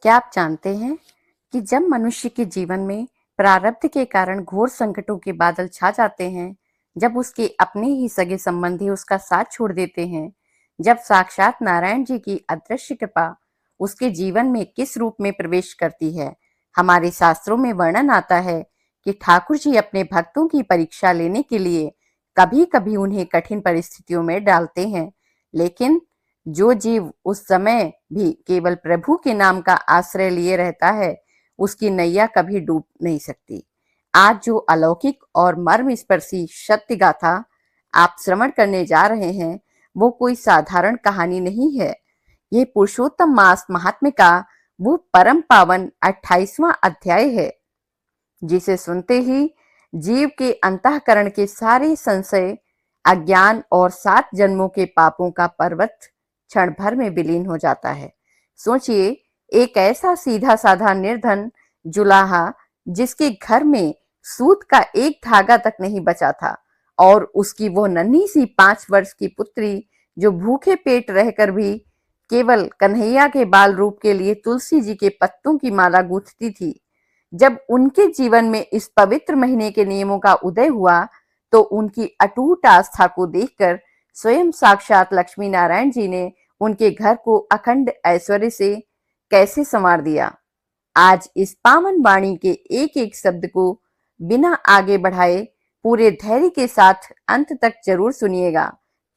क्या आप जानते हैं कि जब मनुष्य के जीवन में प्रारब्ध के कारण घोर संकटों के बादल छा जाते हैं, जब उसके अपने ही सगे संबंधी उसका साथ छोड़ देते हैं, जब साक्षात नारायण जी की अदृश्य कृपा उसके जीवन में किस रूप में प्रवेश करती है। हमारे शास्त्रों में वर्णन आता है कि ठाकुर जी अपने भक्तों की परीक्षा लेने के लिए कभी कभी उन्हें कठिन परिस्थितियों में डालते हैं, लेकिन जो जीव उस समय भी केवल प्रभु के नाम का आश्रय लिए रहता है, उसकी नैया कभी डूब नहीं सकती। आज जो अलौकिक और मर्म स्पर्शी सत्य गाथा आप श्रवण करने जा रहे हैं, वो कोई साधारण कहानी नहीं है। ये पुरुषोत्तम मास महात्म्य का वो परम पावन 28वां अध्याय है, जिसे सुनते ही जीव के अंतःकरण के सारे संशय, अज्ञान और 7 जन्मों के पापों का पर्वत क्षण भर में विलीन हो जाता है। सोचिए, एक ऐसा सीधा साधा निर्धन जुलाहा जिसके घर में सूत का एक धागा तक नहीं बचा था, और उसकी वो नन्ही सी 5 वर्ष की पुत्री जो भूखे पेट रहकर भी केवल कन्हैया के बाल रूप के लिए तुलसी जी के पत्तों की माला गूंथती थी। जब उनके जीवन में इस पवित्र महीने के नियमों का उदय हुआ, तो उनकी अटूट आस्था को देखकर स्वयं साक्षात लक्ष्मी नारायण जी ने उनके घर को अखंड ऐश्वर्य से कैसे संवार दिया। आज इस पावन वाणी के एक एक शब्द को बिना आगे बढ़ाए पूरे धैर्य के साथ अंत तक जरूर सुनिएगा,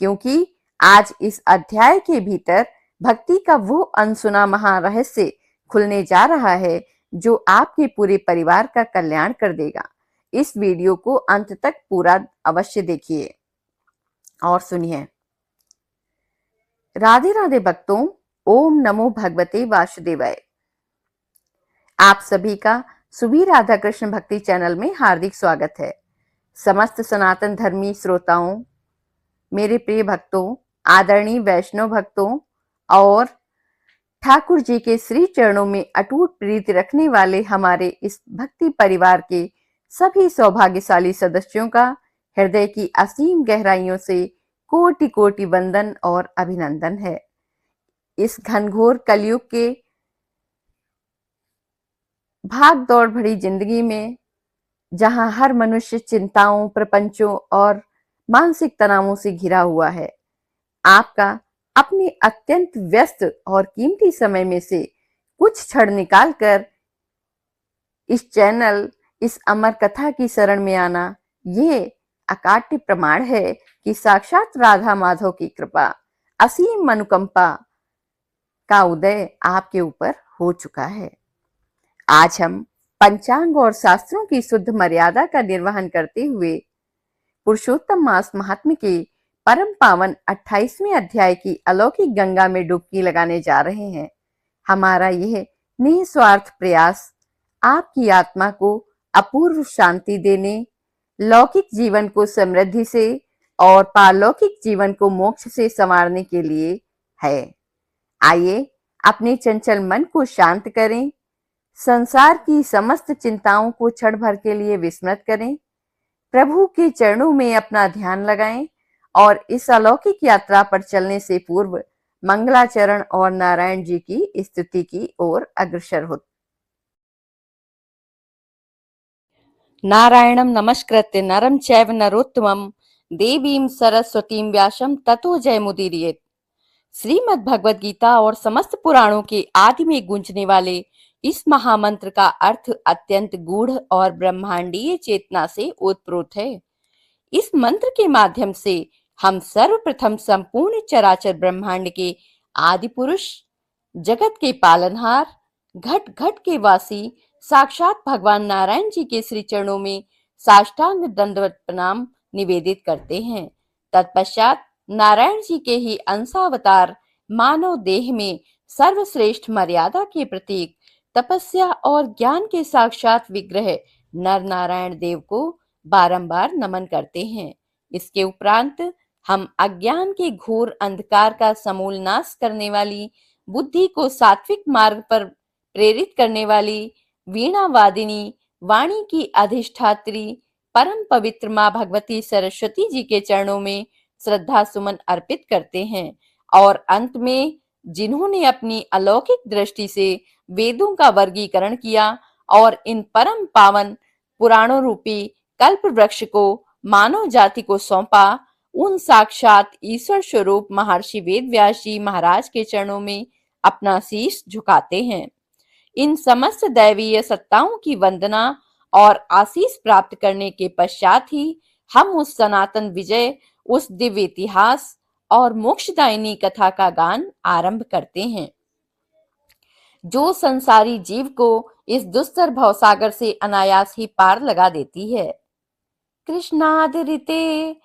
क्योंकि आज इस अध्याय के भीतर भक्ति का वो अनसुना महारहस्य खुलने जा रहा है, जो आपके पूरे परिवार का कल्याण कर देगा। इस वीडियो को अंत तक पूरा अवश्य देखिए और सुनिए। राधे राधे भक्तों, ओम नमो भगवते वासुदेवाय। आप सभी का सुबी राधा कृष्ण भक्ति चैनल में हार्दिक स्वागत है। समस्त सनातन धर्मी श्रोताओं, मेरे प्रिय भक्तों, आदरणीय वैष्णव भक्तों और ठाकुर जी के श्री चरणों में अटूट प्रीति रखने वाले हमारे इस भक्ति परिवार के सभी सौभाग्यशाली सदस्यों का हृदय की असीम गहराइयों से कोटि कोटि वंदन और अभिनंदन है। इस घनघोर कलयुग के भाग दौड़ भरी जिंदगी में, जहां हर मनुष्य चिंताओं, प्रपंचों और मानसिक तनावों से घिरा हुआ है, आपका अपने अत्यंत व्यस्त और कीमती समय में से कुछ क्षण निकालकर इस चैनल, इस अमर कथा की शरण में आना, ये अकाट्य प्रमाण है कि साक्षात राधा माधव की कृपा, असीम अनुकंपा का उदय आपके ऊपर हो चुका है। आज हम पंचांग और शास्त्रों की शुद्ध मर्यादा का निर्वहन करते हुए पुरुषोत्तम मास महात्म्य के परम पावन 28वें अध्याय की अलौकिक गंगा में डुबकी लगाने जा रहे हैं। हमारा यह निस्वार्थ प्रयास आपकी आत्मा को अपूर्व शांति देने, लौकिक जीवन को समृद्धि से और पारलौकिक जीवन को मोक्ष से संवारने के लिए है। आइए अपने चंचल मन को शांत करें, संसार की समस्त चिंताओं को क्षण भर के लिए विस्मृत करें, प्रभु के चरणों में अपना ध्यान लगाएं और इस अलौकिक यात्रा पर चलने से पूर्व मंगलाचरण और नारायण जी की स्तुति की ओर अग्रसर हो। नारायणं नमस्कृत्य नरं चैव नरोत्तमं देवीं सरस्वतीं व्यासं ततो जयमुदीरयेत्। श्रीमद् भगवद गीता और समस्त पुराणों के आदि में गूंजने वाले इस महामंत्र का अर्थ अत्यंत गूढ़ और ब्रह्मांडीय चेतना से ओतप्रोत है। इस मंत्र के माध्यम से हम सर्वप्रथम संपूर्ण चराचर ब्रह्मांड के आदि पुरुष, जगत के पालनहार, घट घट के वासी साक्षात भगवान नारायण जी के श्री चरणों में साष्टांग दंडवत प्रणाम निवेदित करते हैं। तत्पश्चात नारायण जी के ही अंशावतार मानव देह में सर्वश्रेष्ठ मर्यादा के प्रतीक, तपस्या और ज्ञान के साक्षात विग्रह नर नारायण देव को बारंबार नमन करते हैं। इसके उपरांत हम अज्ञान के घोर अंधकार का समूल नाश करने वाली, बुद्धि को सात्विक मार्ग पर प्रेरित करने वाली वीणा वादिनी, वाणी की अधिष्ठात्री, परम पवित्र माँ भगवती सरस्वती जी के चरणों में श्रद्धा सुमन अर्पित करते हैं और अंत में जिन्होंने अपनी अलौकिक दृष्टि से वेदों का वर्गीकरण किया और इन परम पावन पुराणों रूपी कल्प वृक्ष को मानव जाति को सौंपा, उन साक्षात ईश्वर स्वरूप महर्षि वेदव्यास जी महाराज के चरणों में अपना शीश झुकाते हैं। इन समस्त दैवीय सत्ताओं की वंदना और आशीष प्राप्त करने के पश्चात ही हम उस सनातन विजय, उस दिव्य इतिहास और मोक्षदायिनी कथा का गान आरंभ करते हैं, जो संसारी जीव को इस दुस्तर भवसागर से अनायास ही पार लगा देती है। कृष्णादरिते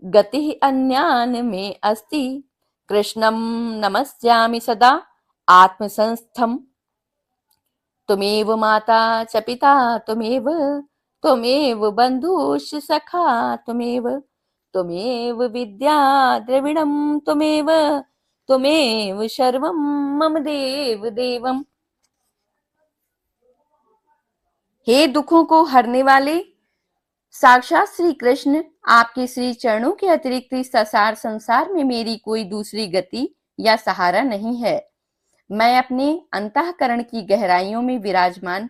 गति अन्यान में अस्ति, कृष्णं नमस्यामि सदा आत्मसंस्थम। तुमेव माता च पिता तुमेव, तुमेव बंधुश्च सखा तुमेव, तुमेव विद्या द्रविणं तुमेव, तुमेव सर्वं मम देव देवम। हे दुखों को हरने वाले साक्षात श्री कृष्ण, आपके श्री चरणों के अतिरिक्त इस संसार संसार में मेरी कोई दूसरी गति या सहारा नहीं है। मैं अपने अंतःकरण की गहराइयों में विराजमान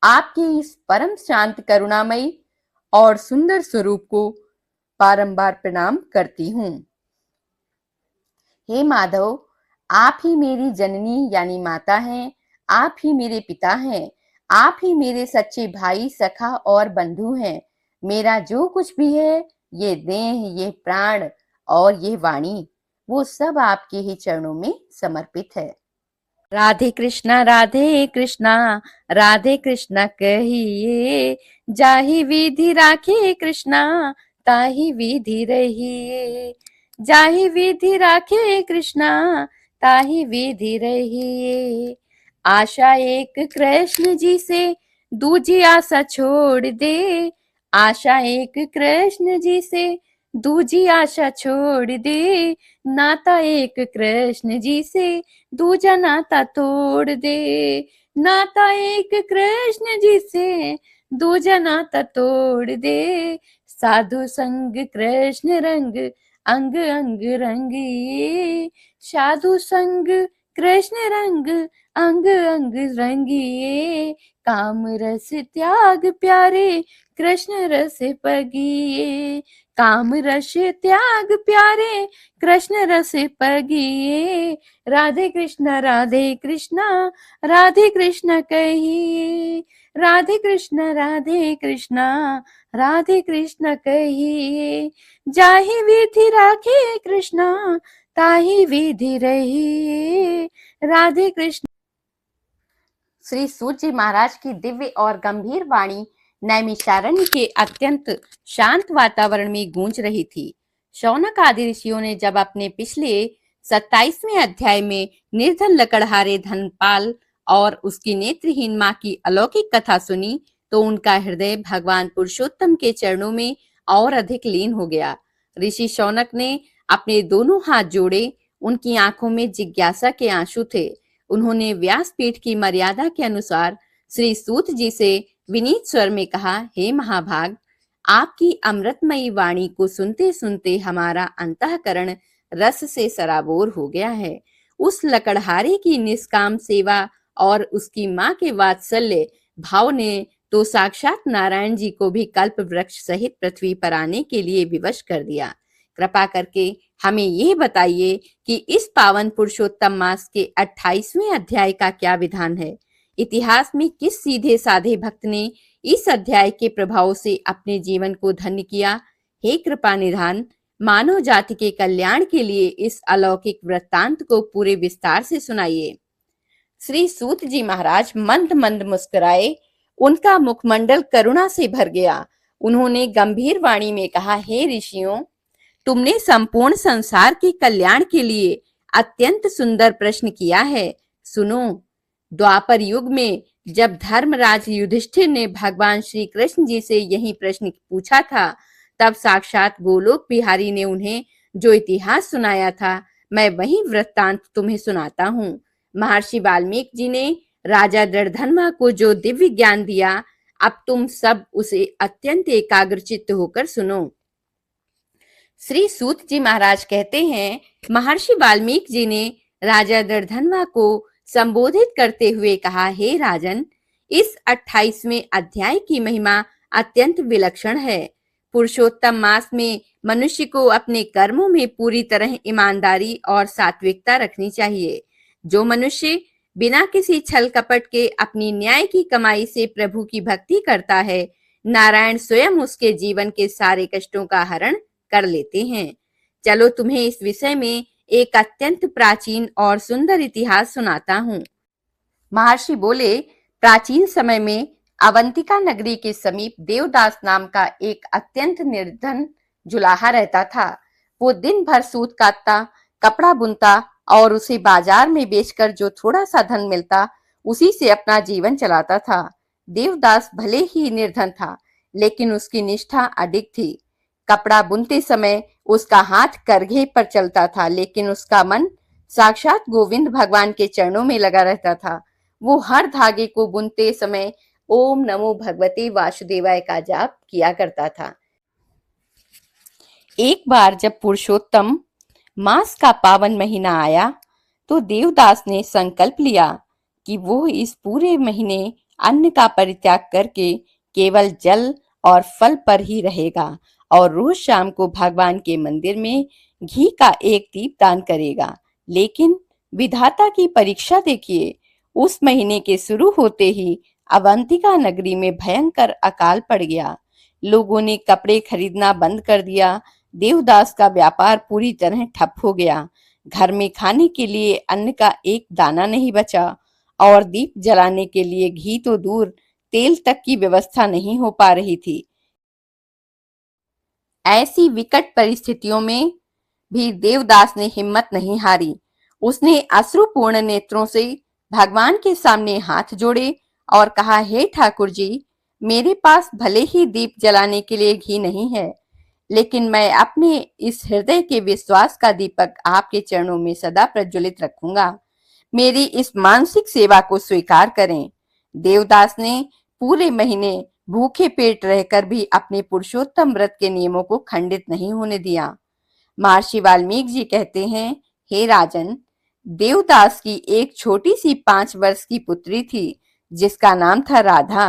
आपके इस परम शांत करुणामयी और सुंदर स्वरूप को बारंबार प्रणाम करती हूँ। हे माधव, आप ही मेरी जननी यानी माता हैं, आप ही मेरे पिता हैं, आप ही मेरे सच्चे भाई सखा और बंधु हैं। मेरा जो कुछ भी है, ये देह, ये प्राण और ये वाणी, वो सब आपके ही चरणों में समर्पित है। राधे कृष्णा राधे कृष्णा, राधे कृष्णा कहिए, जाहि विधि राखे कृष्णा, ताहि विधि रहिए। जाहि विधि राखे कृष्णा, ताहि विधि रहिए। आशा एक कृष्ण जी से, दूजी आशा छोड़ दे। आशा एक कृष्ण जी से, दूजी आशा छोड़ दे। नाता एक कृष्ण जी से, दूजा नाता तोड़ दे। नाता एक कृष्ण जी से, दूजा नाता तोड़ दे। साधु संग कृष्ण रंग, अंग अंग रंगिए। साधु संग कृष्ण रंग, अंग अंग रंगिए। काम रस त्याग प्यारे, कृष्ण रस पगिए। काम रस त्याग प्यारे, कृष्ण रस पगिए। राधे कृष्णा राधे कृष्णा, राधे कृष्णा कहिए। राधे कृष्णा राधे कृष्णा, राधे कृष्णा कहिए। जाहि विधि राखे कृष्णा, ताहि विधि रहिए। राधे कृष्ण। श्री सूत जी महाराज की दिव्य और गंभीर वाणी नैमिषारण्य के अत्यंत शांत वातावरण में गूंज रही थी। शौनक आदि ऋषियों ने जब अपने पिछले 27वें अध्याय में निर्धन लकड़हारे धनपाल और उसकी नेत्रहीन मां की अलौकिक कथा सुनी, तो उनका हृदय भगवान पुरुषोत्तम के चरणों में और अधिक लीन हो गया। ऋषि शौनक ने अपने दोनों हाथ जोड़े, उनकी आंखों में जिज्ञासा के आंसू थे। उन्होंने व्यासपीठ की मर्यादा के अनुसार श्री सूत जी से विनीत स्वर में कहा, हे महाभाग, आपकी अमृतमयी वाणी को सुनते सुनते हमारा अंतःकरण रस से सराबोर हो गया है। उस लकड़हारे की निष्काम सेवा और उसकी मां के वात्सल्य भाव ने तो साक्षात नारायण जी को भी कल्प वृक्ष सहित पृथ्वी पर आने के लिए विवश कर दिया। कृपा करके हमें यह बताइए कि इस पावन पुरुषोत्तम मास के 28वें अध्याय का क्या विधान है। इतिहास में किस सीधे साधे भक्त ने इस अध्याय के प्रभाव से अपने जीवन को धन्य किया। हे कृपा निधान, मानव जाति के कल्याण के लिए इस अलौकिक वृत्तांत को पूरे विस्तार से सुनाइए। श्री सूत जी महाराज मंद मंद मुस्कुराए, उनका मुखमंडल करुणा से भर गया। उन्होंने गंभीर वाणी में कहा, हे ऋषियों, तुमने संपूर्ण संसार के कल्याण के लिए अत्यंत सुंदर प्रश्न किया है। सुनो, द्वापर युग में जब धर्मराज युधिष्ठिर ने भगवान श्री कृष्ण जी से यही प्रश्न पूछा था, तब साक्षात गोलोक बिहारी ने उन्हें जो इतिहास सुनाया था, मैं वही वृत्तांत तुम्हें सुनाता हूँ। महर्षि वाल्मीकि जी ने राजा दृढ़धर्मा को जो दिव्य ज्ञान दिया, अब तुम सब उसे अत्यंत एकाग्रचित्त होकर सुनो। श्री सूत जी महाराज कहते हैं, महर्षि वाल्मीकि जी ने राजा दर्धनवा को संबोधित करते हुए कहा, हे राजन, इस 28वें अध्याय की महिमा अत्यंत विलक्षण है। पुरुषोत्तम मास में मनुष्य को अपने कर्मों में पूरी तरह ईमानदारी और सात्विकता रखनी चाहिए। जो मनुष्य बिना किसी छल कपट के अपनी न्याय की कमाई से प्रभु की भक्ति करता है, नारायण स्वयं उसके जीवन के सारे कष्टों का हरण कर लेते हैं। चलो तुम्हें इस विषय में एक अत्यंत प्राचीन और सुंदर इतिहास सुनाता हूँ। महर्षि बोले, प्राचीन समय में अवंतिका नगरी के समीप देवदास नाम का एक अत्यंत निर्धन जुलाहा रहता था। वो दिन भर सूत काटता, कपड़ा बुनता और उसे बाजार में बेचकर जो थोड़ा सा धन मिलता उसी से अपना जीवन चलाता था। देवदास भले ही निर्धन था, लेकिन उसकी निष्ठा अडिग थी। कपड़ा बुनते समय उसका हाथ करघे पर चलता था, लेकिन उसका मन साक्षात गोविंद भगवान के चरणों में लगा रहता था। वो हर धागे को बुनते समय ओम नमो भगवते वासुदेवाय का जाप किया करता था। एक बार जब पुरुषोत्तम मास का पावन महीना आया तो देवदास ने संकल्प लिया कि वो इस पूरे महीने अन्न का परित्याग करके केवल जल और फल पर ही रहेगा और रोज शाम को भगवान के मंदिर में घी का एक दीप दान करेगा। लेकिन विधाता की परीक्षा देखिए, उस महीने के शुरू होते ही अवंतिका नगरी में भयंकर अकाल पड़ गया। लोगों ने कपड़े खरीदना बंद कर दिया। देवदास का व्यापार पूरी तरह ठप हो गया। घर में खाने के लिए अन्न का एक दाना नहीं बचा और दीप जलाने के लिए घी तो दूर, तेल तक की व्यवस्था नहीं हो पा रही थी। ऐसी विकट परिस्थितियों में भी देवदास ने हिम्मत नहीं हारी। उसने अश्रुपूर्ण नेत्रों से भगवान के सामने हाथ जोड़े और कहा, हे ठाकुर जी, मेरे पास भले ही दीप जलाने के लिए घी नहीं है, लेकिन मैं अपने इस हृदय के विश्वास का दीपक आपके चरणों में सदा प्रज्वलित रखूंगा। मेरी इस मानसिक सेवा को स्वीकार करें। देवदास ने पूरे महीने भूखे पेट रहकर भी अपने पुरुषोत्तम व्रत के नियमों को खंडित नहीं होने दिया। महर्षि वाल्मीकि जी कहते हैं, हे राजन, देवदास की एक छोटी सी 5 वर्ष की पुत्री थी जिसका नाम था राधा।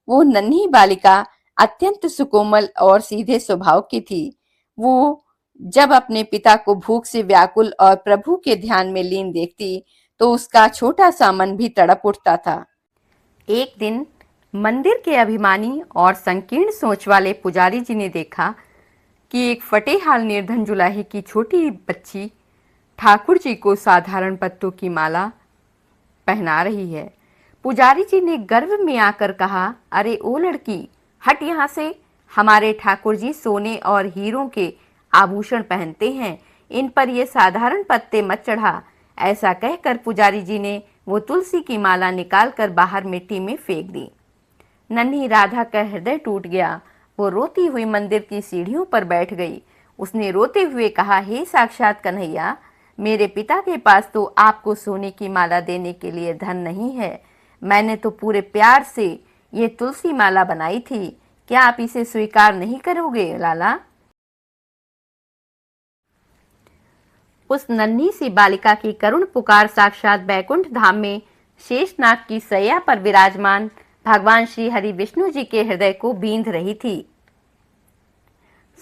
वो नन्ही बालिका अत्यंत सुकोमल और सीधे स्वभाव की थी। वो जब अपने पिता को भूख से व्याकुल और प्रभु के ध्यान में लीन देखती तो उसका छोटा सा मन भी तड़प उठता था। एक दिन मंदिर के अभिमानी और संकीर्ण सोच वाले पुजारी जी ने देखा कि एक फटेहाल निर्धन जुलाहे की छोटी बच्ची ठाकुर जी को साधारण पत्तों की माला पहना रही है। पुजारी जी ने गर्व में आकर कहा, अरे ओ लड़की, हट यहाँ से। हमारे ठाकुर जी सोने और हीरों के आभूषण पहनते हैं, इन पर ये साधारण पत्ते मत चढ़ा। ऐसा कहकर पुजारी जी ने वो तुलसी की माला निकालकर बाहर मिट्टी में फेंक दी। नन्ही राधा का हृदय टूट गया। वो रोती हुई मंदिर की सीढ़ियों पर बैठ गई। उसने रोते हुए कहा, हे साक्षात कन्हैया, मेरे पिता के पास तो आपको सोने की माला देने के लिए धन नहीं है। मैंने तो पूरे प्यार से ये तुलसी माला बनाई थी। क्या आप इसे स्वीकार नहीं करोगे लाला? उस नन्ही सी बालिका की करुण पुकार साक्षात बैकुंठ धाम में शेषनाग की सैया पर विराजमान भगवान श्री हरि विष्णु जी के हृदय को बींध रही थी।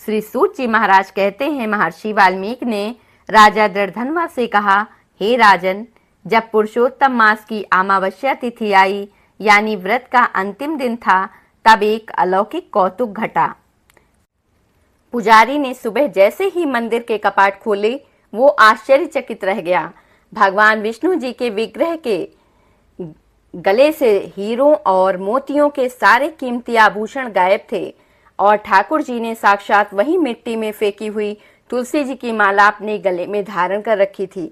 श्री सूत जी महाराज कहते हैं, महर्षि वाल्मीकि ने राजा दर्धनवा से कहा, हे राजन, जब पुरुषोत्तम मास की अमावस्या तिथि आई, यानी व्रत का अंतिम दिन था, तब एक अलौकिक कौतुक घटा। पुजारी ने सुबह जैसे ही मंदिर के कपाट खोले, वो आश्चर्यचकित रह गया। भगवान विष्णु जी के विग्रह के गले से हीरों और मोतियों के सारे कीमती आभूषण गायब थे और ठाकुर जी ने साक्षात वही मिट्टी में फेंकी हुई तुलसी जी की माला अपने गले में धारण कर रखी थी।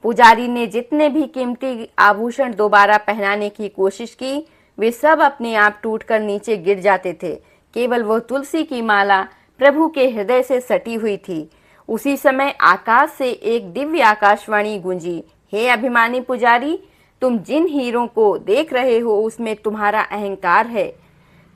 पुजारी ने जितने भी कीमती आभूषण दोबारा पहनाने की कोशिश की, वे सब अपने आप टूटकर नीचे गिर जाते थे। केवल वो तुलसी की माला प्रभु के हृदय से सटी हुई थी। उसी समय आकाश से एक दिव्य आकाशवाणी गूंजी, हे अभिमानी पुजारी, तुम जिन हीरों को देख रहे हो उसमें तुम्हारा अहंकार है,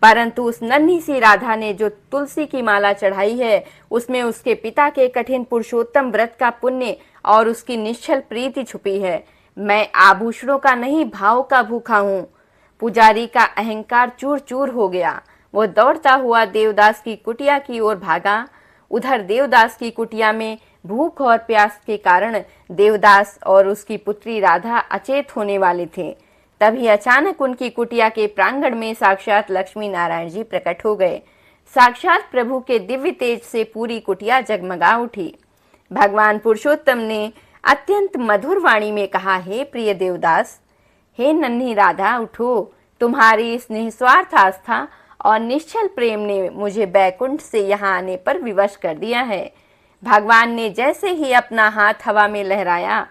परंतु उस नन्ही सी राधा ने जो तुलसी की माला चढ़ाई है उसमें उसके पिता के कठिन पुरुषोत्तम व्रत का पुण्य और उसकी निश्चल प्रीति छुपी है। मैं आभूषणों का नहीं, भाव का भूखा हूँ। पुजारी का अहंकार चूर चूर हो गया। वो दौड़ता हुआ देवदास की कुटिया की ओर भागा। उधर देवदास की कुटिया में भूख और प्यास के कारण देवदास और उसकी पुत्री राधा अचेत होने वाले थे। तभी अचानक उनकी कुटिया के प्रांगण में साक्षात लक्ष्मी नारायण जी प्रकट हो गए। साक्षात प्रभु के दिव्य तेज से पूरी कुटिया जगमगा उठी। भगवान पुरुषोत्तम ने अत्यंत मधुर वाणी में कहा, हे प्रिय देवदास, हे नन्ही राधा, उठो। तुम्हारी इस निस्वार्थ आस्था और निश्चल प्रेम ने मुझे बैकुंठ से यहाँ आने पर विवश कर दिया है। भगवान ने जैसे ही अपना हाथ हवा में लहराया,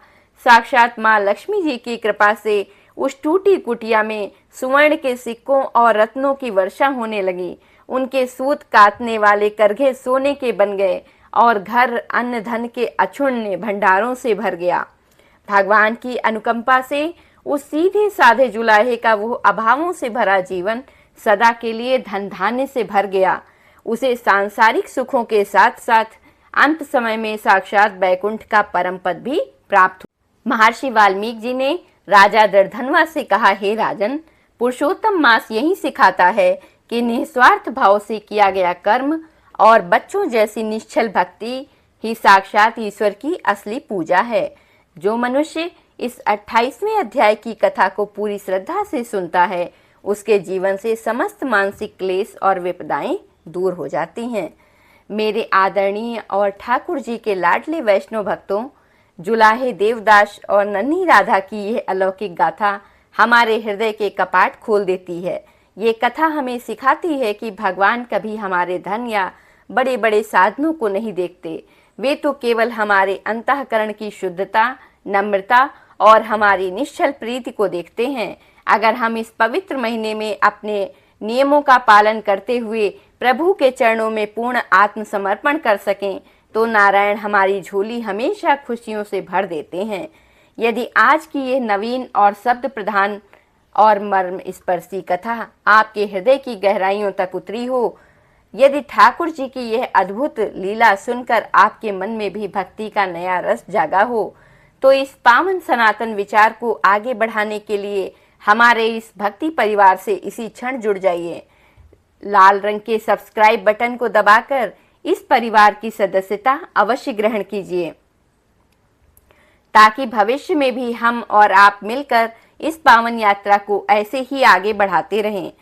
साक्षात माँ लक्ष्मी जी की कृपा से उस टूटी कुटिया में सुवर्ण के सिक्कों और रत्नों की वर्षा होने लगी। उनके सूत काटने वाले करघे सोने के बन गए और घर अन्न धन के अक्षुण्ण भंडारों से भर गया। भगवान की अनुकंपा से उस सीधे साधे जुलाहे का वो अभावों से भरा जीवन सदा के लिए धन धान्य से भर गया। उसे सांसारिक सुखों के साथ साथ अंत समय में साक्षात बैकुंठ का परम पद भी प्राप्त हुआ। महर्षि वाल्मीकि जी ने राजा दर्धनवा से कहा, हे राजन, पुरुषोत्तम मास यही सिखाता है कि निस्वार्थ भाव से किया गया कर्म और बच्चों जैसी निश्चल भक्ति ही साक्षात ईश्वर की असली पूजा है। जो मनुष्य इस 28वें अध्याय की कथा को पूरी श्रद्धा से सुनता है, उसके जीवन से समस्त मानसिक क्लेश और विपदाएं दूर हो जाती हैं। मेरे आदरणीय और ठाकुर जी के लाडले वैष्णव भक्तों, जुलाहे देवदास और नन्ही राधा की यह अलौकिक गाथा हमारे हृदय के कपाट खोल देती है। ये कथा हमें सिखाती है कि भगवान कभी हमारे धन या बड़े बड़े साधनों को नहीं देखते। वे तो केवल हमारे अंतःकरण की शुद्धता, नम्रता और हमारी निश्चल प्रीति को देखते हैं। अगर हम इस पवित्र महीने में अपने नियमों का पालन करते हुए प्रभु के चरणों में पूर्ण आत्मसमर्पण कर सकें, तो नारायण हमारी झोली हमेशा खुशियों से भर देते हैं। यदि आज की यह नवीन और शब्द प्रधान और मर्म स्पर्शी कथा आपके हृदय की गहराइयों तक उतरी हो, यदि ठाकुर जी की यह अद्भुत लीला सुनकर आपके मन में भी भक्ति का नया रस जागा हो, तो इस पावन सनातन विचार को आगे बढ़ाने के लिए हमारे इस भक्ति परिवार से इसी क्षण जुड़ जाइए। लाल रंग के सब्सक्राइब बटन को दबाकर इस परिवार की सदस्यता अवश्य ग्रहण कीजिए, ताकि भविष्य में भी हम और आप मिलकर इस पावन यात्रा को ऐसे ही आगे बढ़ाते रहें।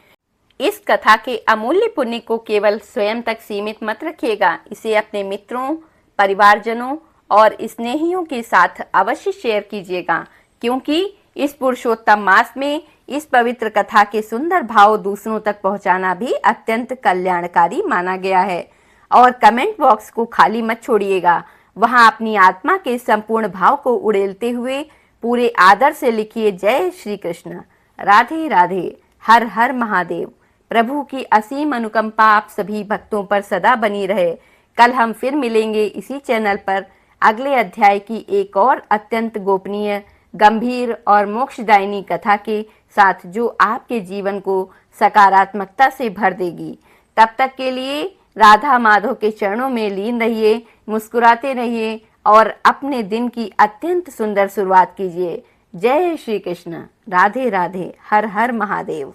इस कथा के अमूल्य पुण्य को केवल स्वयं तक सीमित मत रखिएगा, इसे अपने मित्रों, परिवारजनों और स्नेहियों के साथ अवश्य शेयर कीजिएगा, क्योंकि इस पुरुषोत्तम मास में इस पवित्र कथा के सुंदर भाव दूसरों तक पहुंचाना भी अत्यंत कल्याणकारी माना गया है। और कमेंट बॉक्स को खाली मत छोड़िएगा, वहां अपनी आत्मा के संपूर्ण भाव को उड़ेलते हुए पूरे आदर से लिखिए, जय श्री कृष्ण, राधे राधे, हर हर महादेव। प्रभु की असीम अनुकंपा आप सभी भक्तों पर सदा बनी रहे। कल हम फिर मिलेंगे इसी चैनल पर अगले अध्याय की एक और अत्यंत गोपनीय, गंभीर और मोक्षदायिनी कथा के साथ, जो आपके जीवन को सकारात्मकता से भर देगी। तब तक के लिए राधा माधव के चरणों में लीन रहिए, मुस्कुराते रहिए और अपने दिन की अत्यंत सुंदर शुरुआत कीजिए। जय श्री कृष्ण, राधे राधे, हर हर महादेव।